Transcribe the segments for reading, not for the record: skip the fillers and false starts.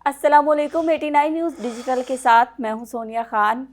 अस्सलामुअलैकुम 89 news digital के साथ मैं हूं सोनिया खान।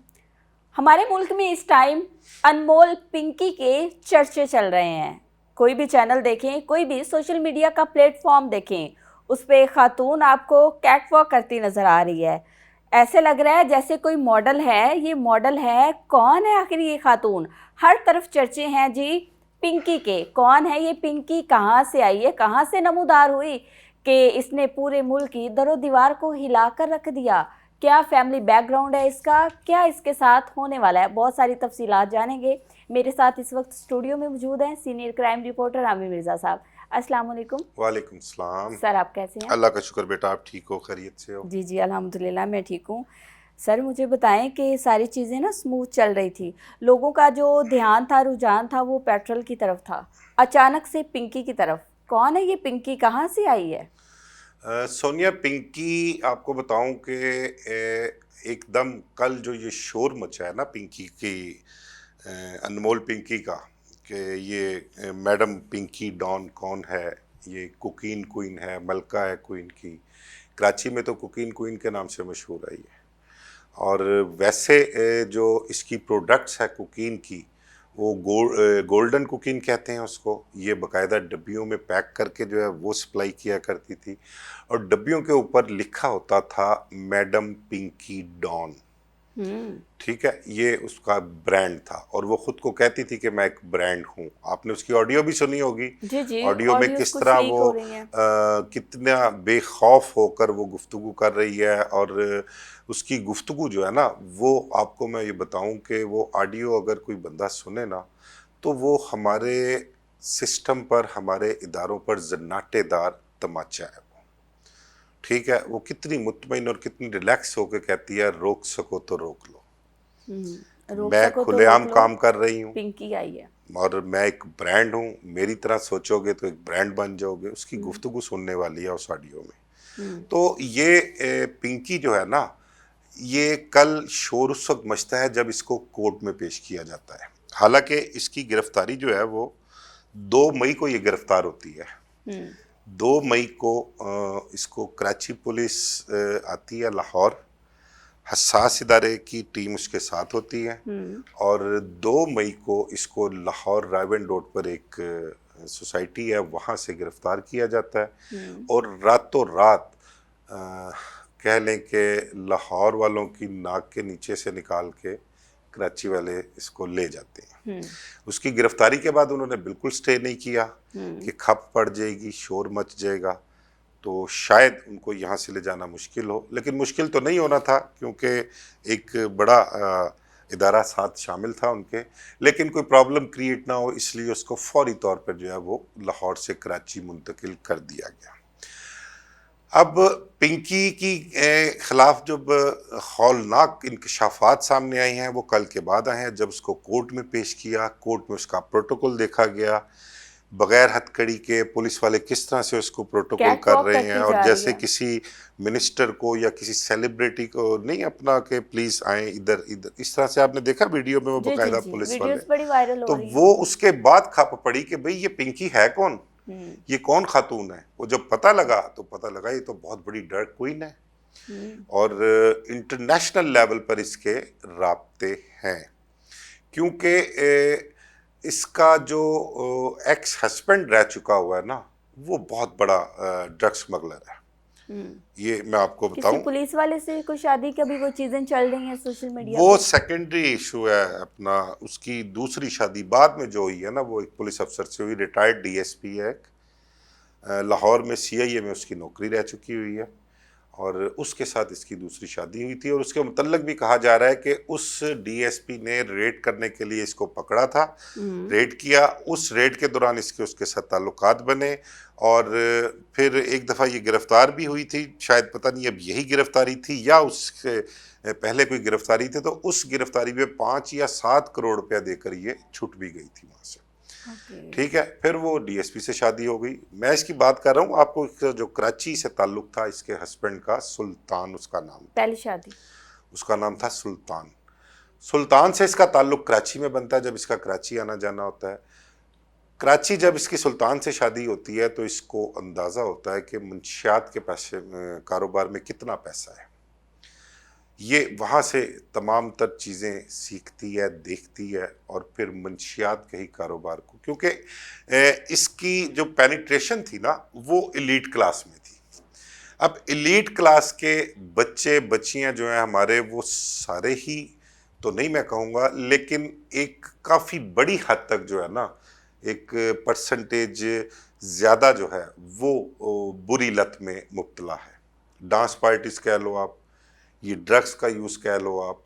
हमारे मुल्क में इस टाइम अनमोल पिंकी के चर्चे चल रहे हैं। कोई भी चैनल देखें, कोई भी सोशल मीडिया का प्लेटफॉर्म देखें, उस पर एक खातून आपको कैटवॉक करती नज़र आ रही है। ऐसे लग रहा है जैसे कोई मॉडल है। ये मॉडल है, कौन है आखिर ये खातून? हर तरफ चर्चे हैं जी पिंकी के। कौन है ये पिंकी? कहाँ से आई है? कहाँ से नमूदार हुई कि इसने पूरे मुल्क की दरो दीवार को हिलाकर रख दिया? क्या फैमिली बैकग्राउंड है इसका? क्या इसके साथ होने वाला है? बहुत सारी तफसीलात जानेंगे। मेरे साथ इस वक्त स्टूडियो में मौजूद हैं senior crime reporter Aamir Mirza साहब। अस्सलाम वालेकुम। वालेकुम सलाम। सर, आप कैसे हैं? अल्लाह का शुक्र बेटा, आप ठीक हो, खैरियत से हो? जी जी, अल्हम्दुलिल्लाह मैं ठीक हूँ। सर, मुझे बताएं कि सारी चीज़ें ना स्मूथ चल रही थी, लोगों का जो ध्यान था, रुझान था, वो पेट्रोल की तरफ था, अचानक से पिंकी की तरफ। कौन है ये पिंकी? कहाँ से आई है? सोनिया, पिंकी आपको बताऊं कि एकदम कल जो ये शोर मचा है ना पिंकी की, अनमोल पिंकी का, कि ये मैडम पिंकी डॉन कौन है, ये कुकीन क्वीन है, मलका है क्वीन की। कराची में तो कुकीन क्वीन के नाम से मशहूर है ये। और वैसे जो इसकी प्रोडक्ट्स है कुकीन की, वो गोल्डन कुकीन कहते हैं उसको। ये बाकायदा डब्बियों में पैक करके जो है वो सप्लाई किया करती थी, और डब्बियों के ऊपर लिखा होता था मैडम पिंकी डॉन। ठीक है, ये उसका ब्रांड था, और वो खुद को कहती थी कि मैं एक ब्रांड हूँ। आपने उसकी ऑडियो भी सुनी होगी। जी जी, ऑडियो में ऑडियोज किस कुछ तरह लीक वो हो रही हैं। कितना बेखौफ होकर वो गुफ्तगू कर रही है। और उसकी गुफ्तगू जो है ना, वो आपको मैं ये बताऊं कि वो ऑडियो अगर कोई बंदा सुने ना, तो वो हमारे सिस्टम पर, हमारे इदारों पर जन्नाटेदार तमाचा है। ठीक है, वो कितनी मुतमईन और कितनी रिलैक्स होकर कहती है, रोक सको तो रोक लो, रोक मैं सको तो रोक खुलेआम लो, काम कर रही हूँ, पिंकी आई है। और मैं एक ब्रांड हूँ, मेरी तरह सोचोगे तो एक ब्रांड बन जाओगे। उसकी गुफ्तगू सुनने वाली है उस ऑडियो में। तो ये पिंकी जो है ना, ये कल शोर उस वक्त मचता है जब इसको कोर्ट में पेश किया जाता है। हालांकि इसकी गिरफ्तारी जो है वो 2 मई को ये गिरफ्तार होती है। 2 मई को इसको कराची पुलिस आती है लाहौर, हसास इदारे की टीम उसके साथ होती है। और 2 मई को इसको लाहौर रायवन रोड पर एक सोसाइटी है, वहाँ से गिरफ्तार किया जाता है। और रातों रात कह लें कि लाहौर वालों की नाक के नीचे से निकाल के कराची वाले इसको ले जाते हैं। उसकी गिरफ्तारी के बाद उन्होंने बिल्कुल स्टे नहीं किया कि खप पड़ जाएगी, शोर मच जाएगा, तो शायद उनको यहाँ से ले जाना मुश्किल हो। लेकिन मुश्किल तो नहीं होना था, क्योंकि एक बड़ा इदारा साथ शामिल था उनके। लेकिन कोई प्रॉब्लम क्रिएट ना हो, इसलिए उसको फौरी तौर पर जो है वो लाहौर से कराची मुंतकिल कर दिया गया। अब पिंकी की खिलाफ जब हौलनाक इंकशाफात सामने आए हैं, वो कल के बाद आए हैं, जब उसको कोर्ट में पेश किया। कोर्ट में उसका प्रोटोकॉल देखा गया, बगैर हथकड़ी के पुलिस वाले किस तरह से उसको प्रोटोकॉल कैट कर वॉक रहे हैं, करती और जा रही जैसे है। किसी मिनिस्टर को या किसी सेलिब्रिटी को नहीं अपना के प्लीज आए इधर इधर, इस तरह से आपने देखा वीडियो में वो जी जी बकायदा जी, पुलिस वाले। वीडियोस बड़ी वायरल हो तो रही हैं। वो उसके बाद खप पड़ी कि भाई ये पिंकी है कौन, ये कौन खातून है। वो जब पता लगा तो पता लगा ये तो बहुत बड़ी डार्क क्वीन है, और इंटरनेशनल लेवल पर इसके राब्ते हैं। क्योंकि इसका जो एक्स हस्बैंड रह चुका हुआ है ना, वो बहुत बड़ा ड्रग स्मगलर है। ये मैं आपको किसी बताऊं, पुलिस वाले से कोई शादी का भी वो चीजें चल रही हैं सोशल मीडिया वो पे। सेकेंडरी इशू है अपना। उसकी दूसरी शादी बाद में जो हुई है ना, वो एक पुलिस अफसर से हुई, रिटायर्ड डीएसपी है, लाहौर में सीआईए में उसकी नौकरी रह चुकी हुई है, और उसके साथ इसकी दूसरी शादी हुई थी। और उसके मुतल्लक भी कहा जा रहा है कि उस डीएसपी ने रेड करने के लिए इसको पकड़ा था, रेड किया, उस रेड के दौरान इसके उसके साथ ताल्लुकात बने, और फिर एक दफ़ा ये गिरफ्तार भी हुई थी। शायद पता नहीं अब यही गिरफ्तारी थी या उससे पहले कोई गिरफ्तारी थी, तो उस गिरफ्तारी में 5 या 7 करोड़ रुपया देकर ये छूट भी गई थी वहाँ से। ठीक है, फिर वो डीएसपी से शादी हो गई। मैं इसकी बात कर रहा हूँ आपको, जो कराची से ताल्लुक था इसके हस्बैंड का, सुल्तान उसका नाम था। पहली शादी। उसका नाम था सुल्तान। सुल्तान से इसका ताल्लुक कराची में बनता है जब इसका कराची आना जाना होता है। कराची जब इसकी सुल्तान से शादी होती है तो इसको अंदाज़ा होता है कि मंशियात के पैसे कारोबार में कितना पैसा है। ये वहाँ से तमाम तर चीज़ें सीखती है, देखती है और फिर मंशियात के ही कारोबार को, क्योंकि इसकी जो पेनिट्रेशन थी ना वो एलीट क्लास में थी। अब एलीट क्लास के बच्चे बच्चियां जो हैं हमारे, वो सारे ही तो नहीं मैं कहूँगा, लेकिन एक काफ़ी बड़ी हद तक जो है ना, एक परसेंटेज ज़्यादा जो है वो बुरी लत में मुब्तला है। डांस पार्टीज कह लो आप, ये ड्रग्स का यूज़ कह लो आप,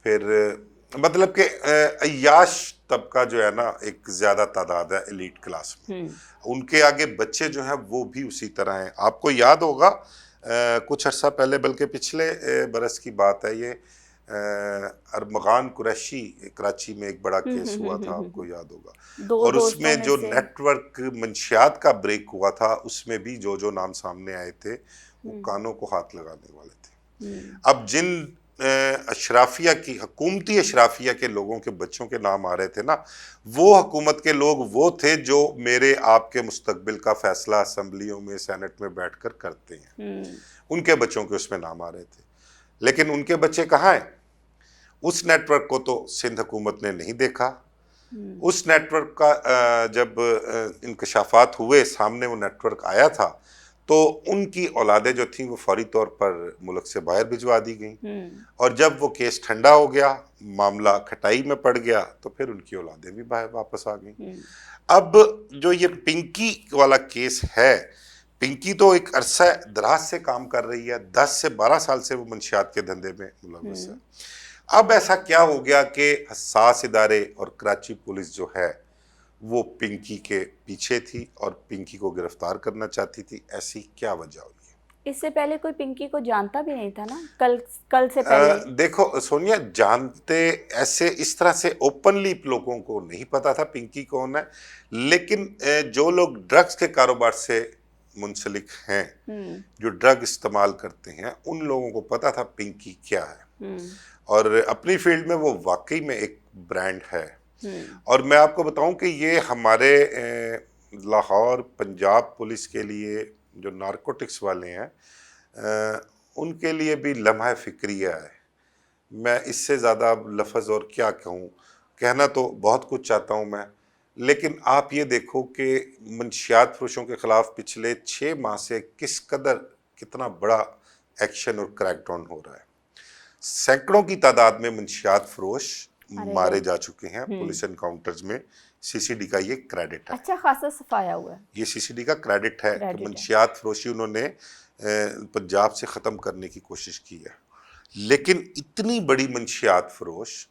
फिर मतलब कि अय्याश तबका जो है ना एक ज़्यादा तादाद है एलीट क्लास में। उनके आगे बच्चे जो हैं वो भी उसी तरह हैं। आपको याद होगा कुछ अर्सा पहले, बल्कि पिछले बरस की बात है ये, अरमगान कुरैशी कराची में एक बड़ा केस हुआ था, आपको याद होगा। दो और दोस्तों उसमें में जो से नेटवर्क मंशियात का ब्रेक हुआ था, उसमें भी जो नाम सामने आए थे वो कानों को हाथ लगाने वाले थे। अब जिन अशराफिया की, हुकूमती अशराफिया के लोगों के बच्चों के नाम आ रहे थे ना, वो हुकूमत के लोग वो थे जो मेरे आपके मुस्तकबिल का फैसला असम्बलियों में, सेनेट में बैठकर करते हैं। उनके बच्चों के उसमें नाम आ रहे थे, लेकिन उनके बच्चे कहाँ हैं? उस नेटवर्क को तो सिंध हुकूमत ने नहीं देखा। उस नेटवर्क का जब इंकशाफात हुए, सामने वो नेटवर्क आया था, तो उनकी औलादें जो थी वो फौरी तौर पर मुल्क से बाहर भिजवा दी गई। और जब वो केस ठंडा हो गया, मामला खटाई में पड़ गया, तो फिर उनकी औलादें भी बाहर वापस आ गई। अब जो ये पिंकी वाला केस है, पिंकी तो एक अरसा दराज से काम कर रही है, 10 से 12 साल से वो मंशियात के धंधे में मुलव्वस है। अब ऐसा क्या हो गया कि हसास इदारे और कराची पुलिस जो है वो पिंकी के पीछे थी और पिंकी को गिरफ्तार करना चाहती थी? ऐसी क्या वजह हुई? इससे पहले कोई पिंकी को जानता भी नहीं था ना, कल से पहले। देखो सोनिया, जानते ऐसे इस तरह से ओपनली लोगों को नहीं पता था पिंकी कौन है, लेकिन जो लोग ड्रग्स के कारोबार से मुंसलिक हैं, जो ड्रग इस्तेमाल करते हैं, उन लोगों को पता था पिंकी क्या है। और अपनी फील्ड में वो वाकई में एक ब्रांड है। और मैं आपको बताऊं कि ये हमारे लाहौर पंजाब पुलिस के लिए, जो नारकोटिक्स वाले हैं, उनके लिए भी लम्हा फिक्रिया है। मैं इससे ज़्यादा लफ्ज़ और क्या कहूँ, कहना तो बहुत कुछ चाहता हूँ मैं, लेकिन आप ये देखो कि मंशियात फरोशों के ख़िलाफ़ पिछले 6 माह से कितना बड़ा एक्शन और क्रैकडाउन हो रहा है। सैकड़ों की तादाद में मंशियात फरोश मारे जा चुके हैं पुलिस एनकाउंटर्स में। सीसीडी का ये क्रेडिट है। अच्छा खासा सफाया हुआ है। ये सीसीडी का क्रेडिट है कि मंशियात फरोशी उन्होंने पंजाब से ख़त्म करने की कोशिश की है। लेकिन इतनी बड़ी मंशियात फरोश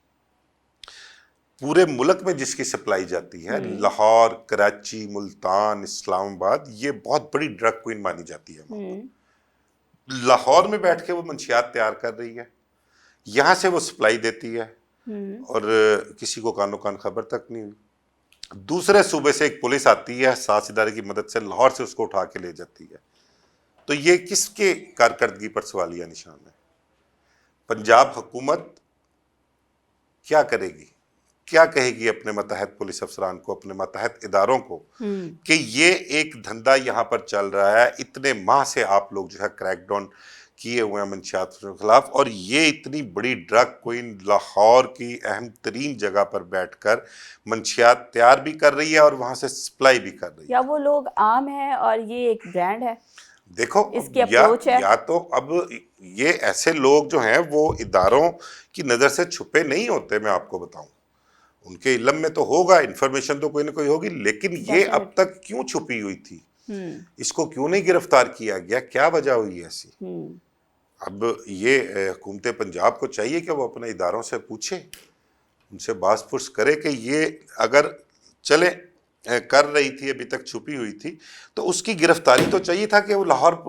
पूरे मुल्क में जिसकी सप्लाई जाती है, लाहौर, कराची, मुल्तान, इस्लामाबाद, ये बहुत बड़ी ड्रग क्वीन मानी जाती है। लाहौर में बैठ के वो मंशियात तैयार कर रही है, यहाँ से वो सप्लाई देती है, और किसी को कानो कान खबर तक नहीं हुई। दूसरे सूबे से एक पुलिस आती है, सास इदारे की मदद से लाहौर से उसको उठा के ले जाती है। तो ये किसके कारकर्दगी पर सवालिया निशान है? पंजाब हुकूमत क्या करेगी, क्या कहेगी अपने मतहत पुलिस अफसरान को, अपने मतहत इदारों को, कि ये एक धंधा यहाँ पर चल रहा है, इतने माह से आप लोग जो है क्रैकडाउन किए हुए हैं मंशियात के खिलाफ, और ये इतनी बड़ी ड्रग क्वीन लाहौर की अहम तरीन जगह पर बैठकर मंशियात तैयार भी कर रही है और वहाँ से सप्लाई भी कर रही है। या वो लोग आम है और ये एक ब्रांड है? देखो, इसकी अप्रोच है। या तो अब ये ऐसे लोग जो हैं वो इदारों की नज़र से छुपे नहीं होते। मैं आपको बताऊं, उनके इल्म में तो होगा, इन्फॉर्मेशन तो कोई ना कोई होगी, लेकिन ये अब तक क्यों छुपी हुई थी? इसको क्यों नहीं गिरफ्तार किया गया? क्या वजह हुई ऐसी? अब ये हुकूमत पंजाब को चाहिए कि वो अपने इदारों से पूछे, उनसे बास-पुर्स करे कि ये अगर चले कर रही थी, अभी तक छुपी हुई थी, तो उसकी गिरफ्तारी तो चाहिए था कि वो लाहौर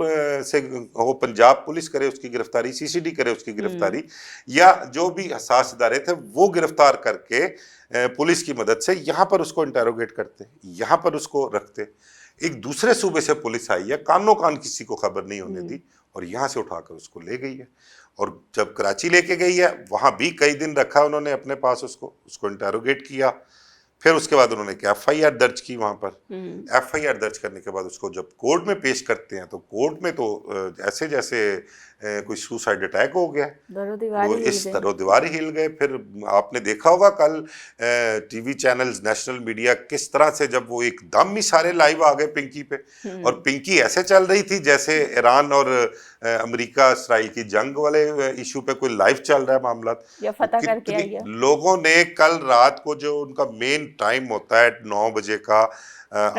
से वो पंजाब पुलिस करे उसकी गिरफ्तारी, सीसीडी करे उसकी गिरफ्तारी, या जो भी हसास इदारे थे वो गिरफ्तार करके पुलिस की मदद से यहाँ पर उसको इंटेरोगेट करते, यहाँ पर उसको रखते। एक दूसरे सूबे से पुलिस आई है, कानो कान किसी को खबर नहीं होने दी, और यहाँ से उठाकर उसको ले गई है। और जब कराची लेके गई है, वहाँ भी कई दिन रखा उन्होंने अपने पास, उसको इंटेरोगेट किया, फिर उसके बाद उन्होंने एक FIR दर्ज की वहां पर। FIR दर्ज करने के बाद उसको जब कोर्ट में पेश करते हैं तो कोर्ट में तो ऐसे जैसे कोई सुसाइड अटैक हो गया, वो इस तरह दीवार ही हिल गए। फिर आपने देखा होगा कल टीवी चैनल्स, नेशनल मीडिया किस तरह से जब वो एकदम ही सारे लाइव आ गए पिंकी पे, और पिंकी ऐसे चल रही थी जैसे ईरान और अमेरिका इसराइल की जंग वाले इशू पे कोई लाइव चल रहा है मामला। या फतह करके आई है। लोगों ने कल रात को जो उनका मेन टाइम होता है 9 बजे का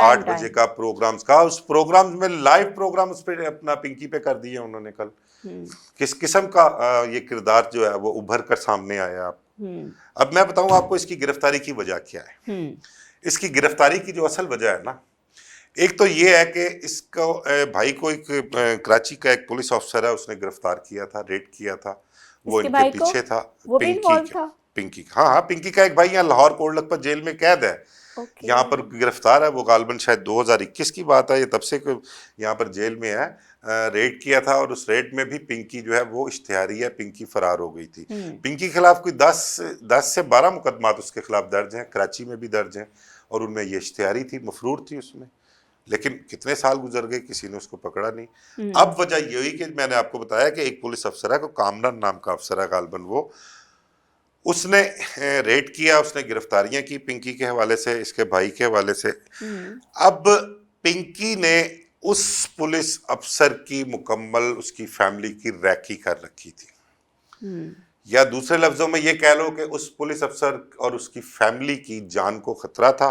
8 बजे का प्रोग्राम्स का, उस प्रोग्राम में लाइव प्रोग्राम उस पर अपना पिंकी पे कर दिए उन्होंने कल। किस किस्म का ये किरदार जो है वो उभर कर सामने आया। अब मैं बताऊं आपको इसकी गिरफ्तारी की वजह क्या है। इसकी गिरफ्तारी की जो असल वजह है ना, एक तो ये है कि इसको भाई को एक कराची का एक पुलिस अफसर है, उसने गिरफ्तार किया था, रेड किया था, वो इनके पीछे था। पिंकी हाँ, पिंकी का एक भाई यहाँ लाहौर कोट लखपत जेल में कैद है, यहाँ पर गिरफ्तार है। वो गालबन शायद 2021 की बात है, ये तब से यहाँ पर जेल में है। रेड किया था और उस रेड में भी पिंकी जो है वो इश्तिहारी है, पिंकी फरार हो गई थी। पिंकी के खिलाफ कोई 10 से 12 मुकदमात उसके खिलाफ दर्ज हैं, कराची में भी दर्ज हैं, और उनमें ये इश्तिहारी थी, मफरूर थी उसमें। लेकिन कितने साल गुजर गए, किसी ने उसको पकड़ा नहीं। अब वजह ये हुई कि मैंने आपको बताया कि एक पुलिस अफसर है, को कामरान नाम का अफसर है गालबन, वो उसने रेड किया, उसने गिरफ्तारियां की पिंकी के हवाले से, इसके भाई के हवाले से। अब पिंकी ने उस पुलिस अफसर की मुकम्मल उसकी फैमिली की रैकी कर रखी थी, या दूसरे लफ्जों में ये कह लो कि उस पुलिस अफसर और उसकी फैमिली की जान को खतरा था।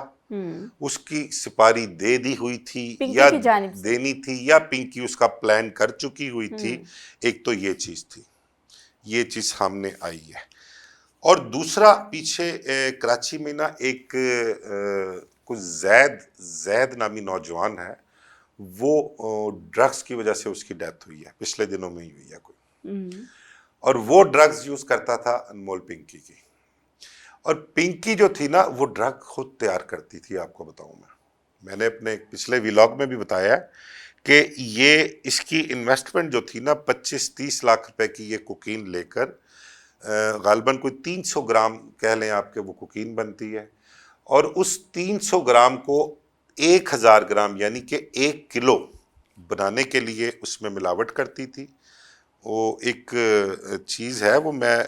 उसकी सिपारी दे दी हुई थी या देनी थी, या पिंकी उसका प्लान कर चुकी हुई थी। एक तो ये चीज थी, ये चीज सामने आई है। और दूसरा, पीछे कराची में ना एक कुछ जैद नामी नौजवान है, वो ड्रग्स की वजह से उसकी डेथ हुई है, पिछले दिनों में ही हुई है कोई। और वो ड्रग्स यूज करता था अनमोल पिंकी की। और पिंकी जो थी ना, वो ड्रग खुद तैयार करती थी। आपको बताऊं मैंने अपने पिछले व्लॉग में भी बताया कि ये इसकी इन्वेस्टमेंट जो थी ना, 25-30 लाख रुपए की ये कोकीन लेकर गालबन कोई 300 ग्राम कह लें आपके वो कोकीन बनती है, और उस 300 ग्राम को 1000 ग्राम यानी कि 1 किलो बनाने के लिए उसमें मिलावट करती थी। वो एक चीज़ है, वो मैं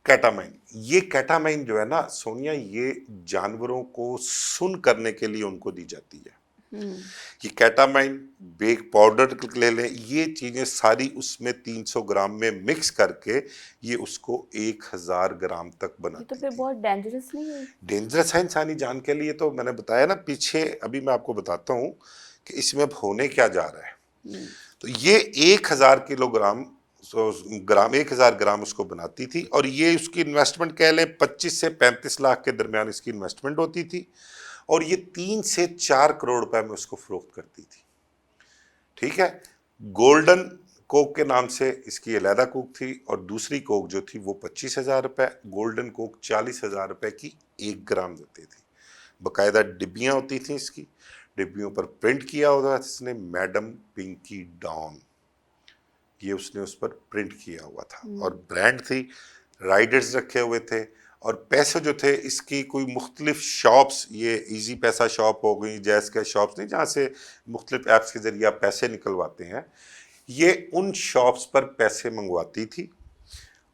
कैटामाइन, ये कैटामाइन जो है ना सोनिया, ये जानवरों को सुन करने के लिए उनको दी जाती है। ये कैटामाइन बेक पाउडर ले लें, ये चीजें सारी उसमें 300 ग्राम में मिक्स करके ये उसको 1000 ग्राम तक बनाती तो फिर बहुत डेंजरस नहीं है? डेंजरस है इंसानी जान के लिए। तो मैंने बताया ना पीछे, अभी मैं आपको बताता हूँ कि इसमें अब होने क्या जा रहा है। तो ये 1000 किलोग्राम 1000 ग्राम उसको बनाती थी, और ये उसकी इन्वेस्टमेंट कह लें 25 से 35 लाख के दरमियान इसकी इन्वेस्टमेंट होती थी, और ये 3 से 4 करोड़ रुपए में उसको फरोख्त करती थी। ठीक है, गोल्डन कोक के नाम से इसकी अलहदा कोक थी, और दूसरी कोक जो थी वो 25,000 रुपए, गोल्डन कोक 40,000 रुपए की 1 ग्राम देती थी। बाकायदा डिब्बियाँ होती थी इसकी, डिब्बियों पर प्रिंट किया होता था इसने मैडम पिंकी डॉन, ये उसने उस पर प्रिंट किया हुआ था, और ब्रांड थी, राइडर्स रखे हुए थे, और पैसे जो थे इसकी कोई मुख्तलिफ शॉप्स, ये इजी पैसा शॉप हो गई, जैज़ कैश शॉप्स नहीं, जहाँ से मुख्तलिफ ऐप्स के ज़रिए आप पैसे निकलवाते हैं, ये उन शॉप्स पर पैसे मंगवाती थी।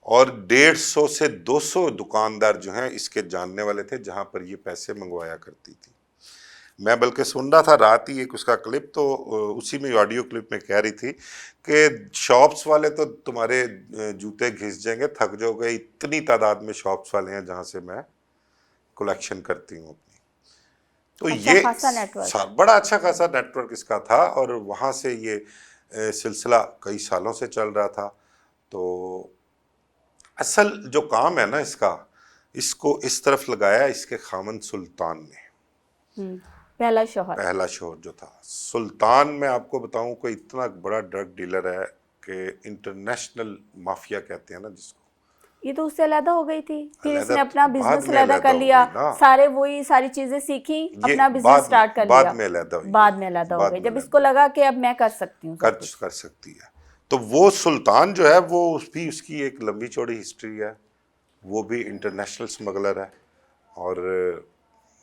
और 150 से 200 दुकानदार जो हैं इसके जानने वाले थे, जहाँ पर ये पैसे मंगवाया करती थी। मैं बल्कि सुन रहा था रात ही एक उसका क्लिप, तो उसी में ऑडियो क्लिप में कह रही थी कि शॉप्स वाले तो तुम्हारे जूते घिस जाएंगे, थक जाओगे, इतनी तादाद में शॉप्स वाले हैं जहां से मैं कलेक्शन करती हूँ अपनी। तो ये बड़ा अच्छा खासा नेटवर्क इसका था, और वहाँ से ये सिलसिला कई सालों से चल रहा था। तो असल जो काम है ना इसका, इसको इस तरफ लगाया इसके खामन सुल्तान ने। पहला शोहर जो था सुल्तान, मैं आपको बताऊं कोई इतना बड़ा ड्रग डीलर है कि इंटरनेशनल माफिया कहते हैं ना जिसको। ये तो उससे अलग हो गई थी, फिर इसने अपना बिजनेस अलग कर लिया, सारी चीजें सीखी, अपना बिजनेस स्टार्ट कर लिया, बाद में अलग हो गई जब इसको लगा कि अब मैं कर सकती हूँ, कर सकती है। तो वो सुल्तान जो है वो भी उसकी एक लंबी चौड़ी हिस्ट्री है। वो भी इंटरनेशनल स्मगलर है और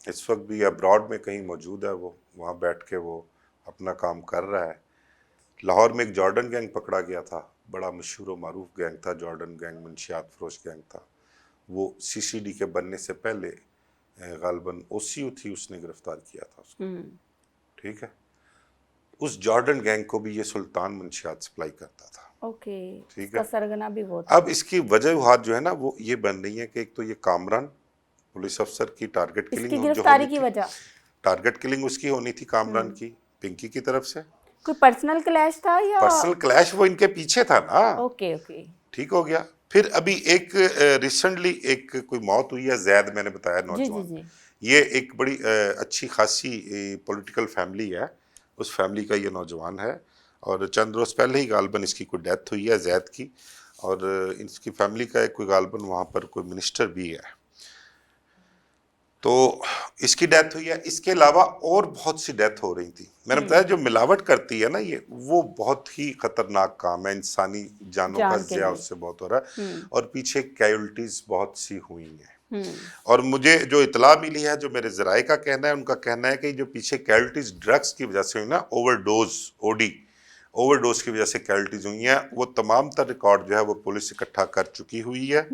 इस वक्त भी अब्रॉड में कहीं मौजूद है। वो वहाँ बैठ के वो अपना काम कर रहा है। लाहौर में एक जॉर्डन गैंग पकड़ा गया था, बड़ा मशहूर व मारूफ गैंग था, जॉर्डन गैंग मंशियात फरोश गैंग था। वो सीसीडी के बनने से पहले गालबन ओसीयू थी, उसने गिरफ्तार किया था उसको। ठीक है, उस जॉर्डन गैंग को भी ये सुल्तान मंशियात सप्लाई करता था। ओके, ठीक इसका है, सरगना भी वो था। अब इसकी वजह जो है ना वो ये बन रही है कि एक तो ये कामरान पुलिस अफसर की टारगेट इसकी किलिंग जो गिरफ्तारी होनी की थी, वजह टारगेट किलिंग उसकी होनी थी कामरान की, पिंकी की तरफ से। कोई पर्सनल क्लैश था या? पर्सनल क्लैश वो इनके पीछे था ना। Okay okay. ठीक हो गया। फिर अभी एक रिसेंटली एक कोई मौत हुई है, जैद मैंने बताया जी जी नौजवान। जी। ये एक बड़ी अच्छी खासी पॉलिटिकल फैमिली है, उस फैमिली का ये नौजवान है और चंद रोज पहले ही गालबन इसकी कोई डेथ हुई है जैद की। और इसकी फैमिली का एक कोई गालबन वहाँ पर कोई मिनिस्टर भी है, तो इसकी डेथ हुई है। इसके अलावा और बहुत सी डेथ हो रही थी। मैंने बताया जो मिलावट करती है ना ये, वो बहुत ही खतरनाक काम है, इंसानी जानों का जान के ज़िया लिए। उससे बहुत हो रहा है और पीछे कैजुअल्टीज बहुत सी हुई हैं। हम्म। और मुझे जो इतला मिली है, जो मेरे ज़राए का कहना है, उनका कहना है कि जो पीछे कैजुअल्टीज ड्रग्स की वजह से हुई ना, ओवरडोज, ओडी ओवरडोज की वजह से कैजुअल्टीज हुई हैं, वो तमाम तर रिकॉर्ड जो है वो पुलिस इकट्ठा कर चुकी हुई है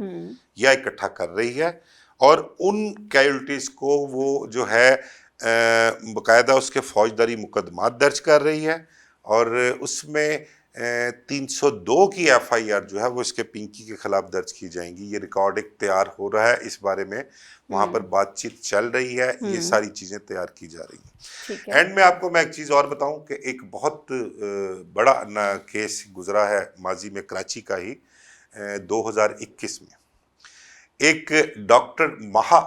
या इकट्ठा कर रही है। और उन कैजुअल्टीज को वो जो है बाकायदा उसके फौजदारी मुकदमा दर्ज कर रही है और उसमें 302 की एफआईआर जो है वो इसके पिंकी के खिलाफ दर्ज की जाएंगी। ये रिकॉर्ड एक तैयार हो रहा है, इस बारे में वहाँ पर बातचीत चल रही है, ये सारी चीज़ें तैयार की जा रही ठीक हैं। है। एंड में आपको मैं एक चीज़ और बताऊं कि एक बहुत बड़ा केस गुजरा है माजी में कराची का ही, 2021 में एक डॉक्टर महा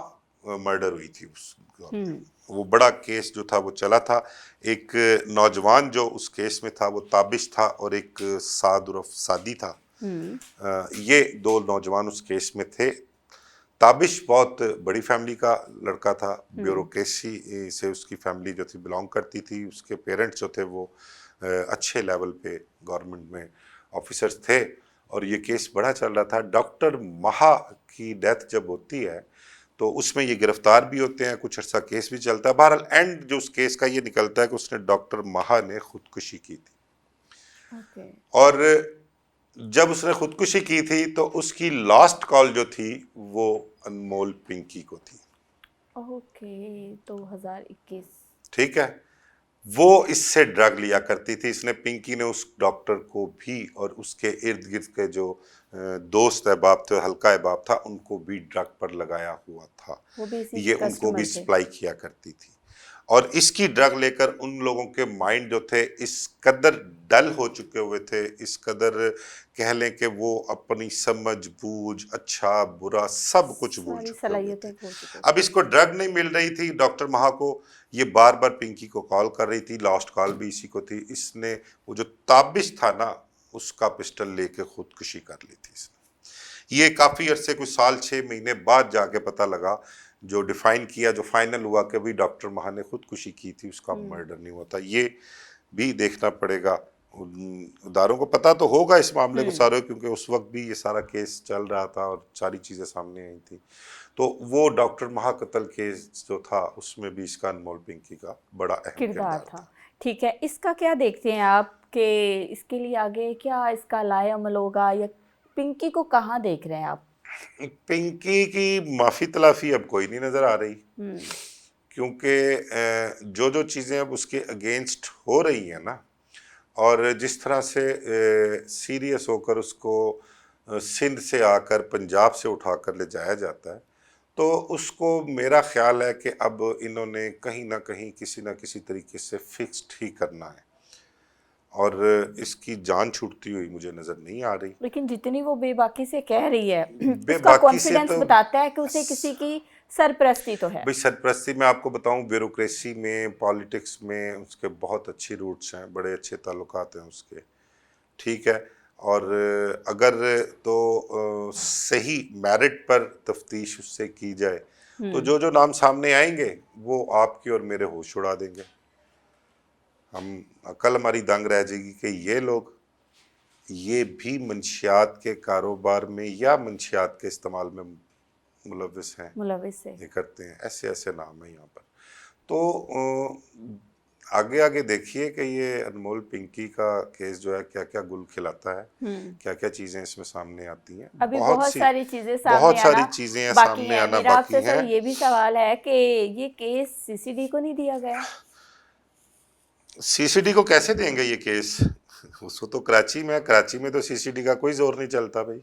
मर्डर हुई थी उस, वो बड़ा केस जो था वो चला था। एक नौजवान जो उस केस में था वो ताबिश था और एक साद उर्फ सादी था। ये दो नौजवान उस केस में थे। ताबिश बहुत बड़ी फैमिली का लड़का था, ब्यूरोक्रेसी से उसकी फैमिली जो थी बिलोंग करती थी। उसके पेरेंट्स जो थे वो अच्छे लेवल पे गवर्नमेंट में ऑफिसर्स थे और ये केस बड़ा चल रहा था। डॉक्टर महा की डेथ जब होती है तो उसमें ये गिरफ्तार भी होते हैं, कुछ अर्सा केस भी चलता है। बहरहाल एंड जो उस केस का ये निकलता है कि उसने डॉक्टर महा ने खुदकुशी की थी। ओके। और जब उसने खुदकुशी की थी तो उसकी लास्ट कॉल जो थी वो अनमोल पिंकी को थी। ओके, 2021। ठीक है, वो इससे ड्रग लिया करती थी। इसने पिंकी ने उस डॉक्टर को भी और उसके इर्द गिर्द के जो दोस्त अहबाब थे, हल्का अहबाब था, उनको भी ड्रग पर लगाया हुआ था। वो भी इसी ये के उनको भी कस्टमर थे। सप्लाई किया करती थी और इसकी ड्रग लेकर उन लोगों के माइंड जो थे इस कदर डल हो चुके हुए थे, इस कदर कह लें कि वो अपनी समझ बूझ अच्छा बुरा सब कुछ भूल सारी चुके हुए थे। सलाहियतें खो चुके अब थे। इसको ड्रग नहीं मिल रही थी डॉक्टर महा को, ये बार बार पिंकी को कॉल कर रही थी, लास्ट कॉल भी इसी को थी। इसने वो जो ताबिश था ना उसका पिस्टल लेके खुदकुशी कर ली थी इसने। ये काफ़ी अरसे, कुछ साल 6 महीने बाद जाके पता लगा, जो डिफाइन किया, जो फाइनल हुआ कि भाई डॉक्टर महा ने खुदकुशी की थी, उसका मर्डर नहीं हुआ था। ये भी देखना पड़ेगा। उन इदारों को पता तो होगा इस मामले को सारे, क्योंकि उस वक्त भी ये सारा केस चल रहा था और सारी चीज़ें सामने आई थी। तो वो डॉक्टर महा कत्ल केस जो था उसमें भी इसका अनमोल पिंकी का बड़ा अहम किरदार किरदार था। था। ठीक है, इसका क्या देखते हैं आप कि इसके लिए आगे क्या इसका लाएअमल होगा, या पिंकी को कहाँ देख रहे हैं आप? पिंकी की माफ़ी तलाफी अब कोई नहीं नज़र आ रही, क्योंकि जो जो चीज़ें अब उसके अगेंस्ट हो रही हैं ना, और जिस तरह से सीरियस होकर उसको सिंध से आकर पंजाब से उठाकर ले जाया जाता है, तो उसको मेरा ख्याल है कि अब इन्होंने कहीं ना कहीं किसी ना किसी तरीके से फिक्स्ड ही करना है और इसकी जान छूटती हुई मुझे नज़र नहीं आ रही। लेकिन जितनी वो बेबाकी से कह रही है उसका बेबाकी से कॉन्फिडेंस तो बताता है कि उसे किसी की सरपरस्ती तो है। भाई, सरपरस्ती में आपको बताऊं, ब्यूरोक्रेसी में, पॉलिटिक्स में उसके बहुत अच्छी रूट्स हैं, बड़े अच्छे ताल्लुकात हैं उसके। ठीक है, और अगर तो सही मेरिट पर तफ्तीश उससे की जाए तो जो जो नाम सामने आएंगे वो आपके और मेरे होश उड़ा देंगे। हम अकल हमारी दंग रह जाएगी कि ये लोग, ये भी मंशियात के कारोबार में या मंशियात के इस्तेमाल में मुलविस हैं, मुलविस से। ये करते हैं, ऐसे ऐसे नाम है यहाँ पर। तो आगे आगे देखिए कि ये अनमोल पिंकी का केस जो है क्या क्या गुल खिलाता है, क्या क्या चीज़ें इसमें सामने आती हैं। अभी बहुत सारी चीजें सामने बहुत सारी आना चीज़ें बाकी सामने हैं। आना मेरा बाकी आपसे सर हैं। ये भी सवाल है कि ये केस सीसीडी को नहीं दिया गया? सीसीडी को कैसे देंगे ये केस? उसको तो कराची में है, कराची में तो सीसीडी का कोई जोर नहीं चलता भाई।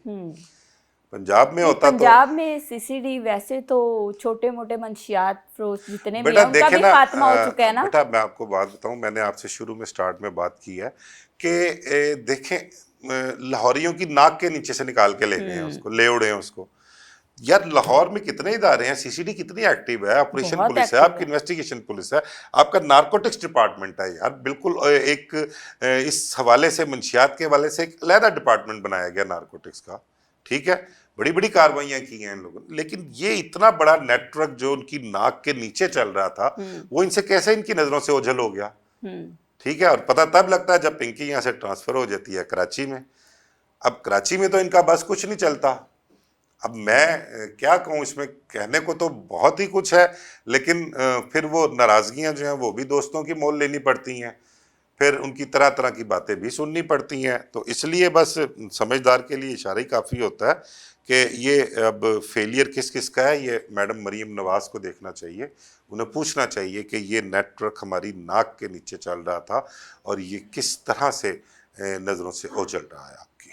पंजाब में नहीं, होता तो पंजाब में सीसीडी वैसे तो छोटे मोटे मंशियात फरोश जितने भी बेटा हैं उनका देखे भी ना, खात्मा हो चुका है ना। बेटा मैं आपको बात बताऊं, मैंने आपसे शुरू में स्टार्ट में बात की है कि देखें, लाहौरियों की नाक के नीचे से निकाल के ले गए हैं उसको, ले उड़े हैं उसको। यार लाहौर में कितने इदारे हैं, सीसीडी कितनी एक्टिव है, ऑपरेशन बहुत पुलिस है, एक्टिव आपकी है। इन्वेस्टिगेशन पुलिस है, आपका नारकोटिक्स डिपार्टमेंट है यार, बिल्कुल एक इस हवाले से, मंशियात के हवाले से एक अलहदा डिपार्टमेंट बनाया गया नारकोटिक्स का। ठीक है, बड़ी बड़ी कार्रवाइयां की हैं इन लोगों ने, लेकिन ये इतना बड़ा नेटवर्क जो उनकी नाक के नीचे चल रहा था वो इनसे कैसे इनकी नजरों से ओझल हो गया। ठीक है, और पता तब लगता है जब पिंकी यहाँ से ट्रांसफर हो जाती है कराची में। अब कराची में तो इनका बस कुछ नहीं चलता। अब मैं क्या कहूँ, इसमें कहने को तो बहुत ही कुछ है, लेकिन फिर वो नाराजगियां जो हैं वो भी दोस्तों की मोल लेनी पड़ती हैं, फिर उनकी तरह तरह की बातें भी सुननी पड़ती हैं। तो इसलिए बस समझदार के लिए इशारा ही काफ़ी होता है कि ये अब फेलियर किस किस का है, ये मैडम मरीम नवाज़ को देखना चाहिए, उन्हें पूछना चाहिए कि ये नेटवर्क हमारी नाक के नीचे चल रहा था और ये किस तरह से नज़रों से ओझल रहा है आपकी।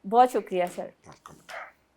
बहुत शुक्रिया सर। वेलकम।